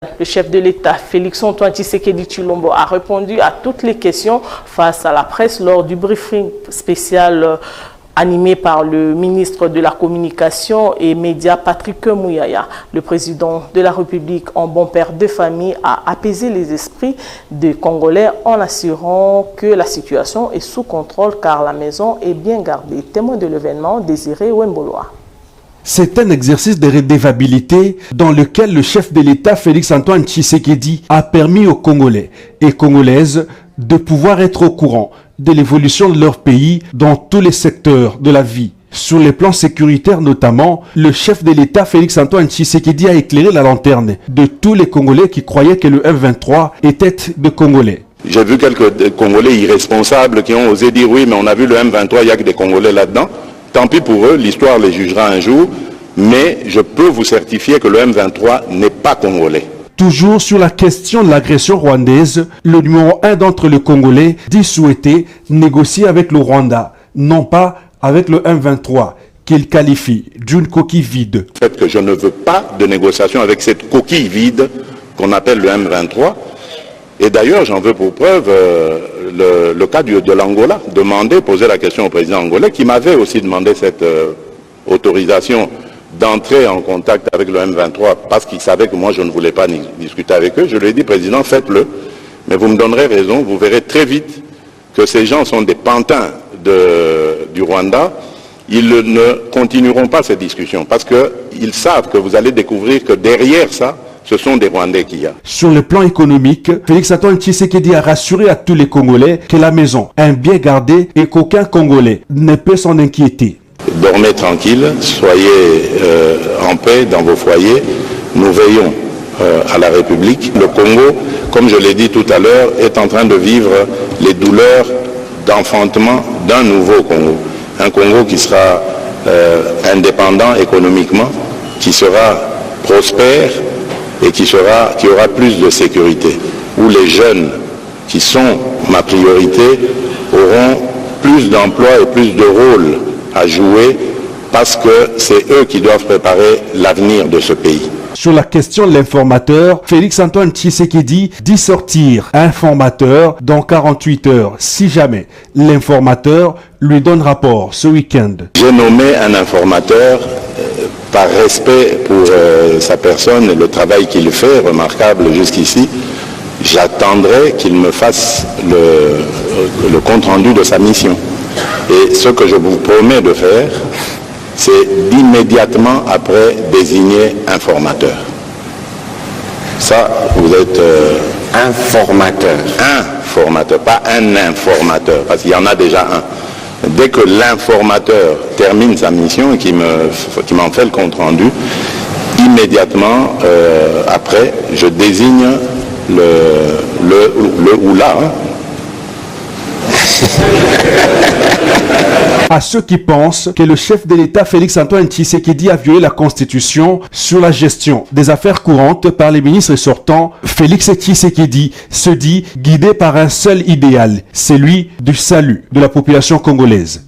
Le chef de l'État, Félix-Antoine Tshisekedi Tshilombo, a répondu à toutes les questions face à la presse lors du briefing spécial animé par le ministre de la Communication et Médias, Patrick Mouyaya. Le président de la République, en bon père de famille, a apaisé les esprits des Congolais en assurant que la situation est sous contrôle car la maison est bien gardée. Témoin de l'événement, Désiré Wemboloa. C'est un exercice de redevabilité dans lequel le chef de l'État, Félix-Antoine Tshisekedi, a permis aux Congolais et Congolaises de pouvoir être au courant de l'évolution de leur pays dans tous les secteurs de la vie. Sur les plans sécuritaires notamment, le chef de l'État, Félix-Antoine Tshisekedi, a éclairé la lanterne de tous les Congolais qui croyaient que le M23 était de Congolais. J'ai vu quelques Congolais irresponsables qui ont osé dire oui, mais on a vu le M23, il n'y a que des Congolais là-dedans. Tant pis pour eux, l'histoire les jugera un jour, mais je peux vous certifier que le M23 n'est pas congolais. Toujours sur la question de l'agression rwandaise, le numéro 1 d'entre les Congolais dit souhaiter négocier avec le Rwanda, non pas avec le M23, qu'il qualifie d'une coquille vide. Le fait que je ne veux pas de négociation avec cette coquille vide qu'on appelle le M23, et d'ailleurs j'en veux pour preuve le cas de l'Angola, poser la question au président angolais qui m'avait aussi demandé cette autorisation d'entrer en contact avec le M23 parce qu'il savait que moi je ne voulais pas discuter avec eux. Je lui ai dit, président, faites-le, mais vous me donnerez raison, vous verrez très vite que ces gens sont des pantins du Rwanda. Ils ne continueront pas cette discussion parce qu'ils savent que vous allez découvrir que derrière ça, ce sont des Rwandais qu'il y a. Sur le plan économique, Félix-Antoine Tshisekedi a rassuré à tous les Congolais que la maison est bien gardée et qu'aucun Congolais ne peut s'en inquiéter. Dormez tranquille, soyez en paix dans vos foyers. Nous veillons à la République. Le Congo, comme je l'ai dit tout à l'heure, est en train de vivre les douleurs d'enfantement d'un nouveau Congo. Un Congo qui sera indépendant économiquement, qui sera prospère et qui aura plus de sécurité. Où les jeunes, qui sont ma priorité, auront plus d'emplois et plus de rôles à jouer parce que c'est eux qui doivent préparer l'avenir de ce pays. Sur la question de l'informateur, Félix-Antoine Tshisekedi dit sortir informateur dans 48 heures, si jamais l'informateur lui donne rapport ce week-end. J'ai nommé un informateur par respect pour sa personne et le travail qu'il fait, remarquable jusqu'ici. J'attendrai qu'il me fasse le compte-rendu de sa mission. Et ce que je vous promets de faire, c'est d'immédiatement après désigner informateur. Ça, vous êtes informateur. Informateur, pas un informateur, parce qu'il y en a déjà un. Dès que l'informateur termine sa mission et qu'il m'en fait le compte-rendu, immédiatement après, je désigne le ou la. À ceux qui pensent que le chef de l'État Félix-Antoine Tshisekedi a violé la Constitution sur la gestion des affaires courantes par les ministres sortants, Félix Tshisekedi se dit guidé par un seul idéal, celui du salut de la population congolaise.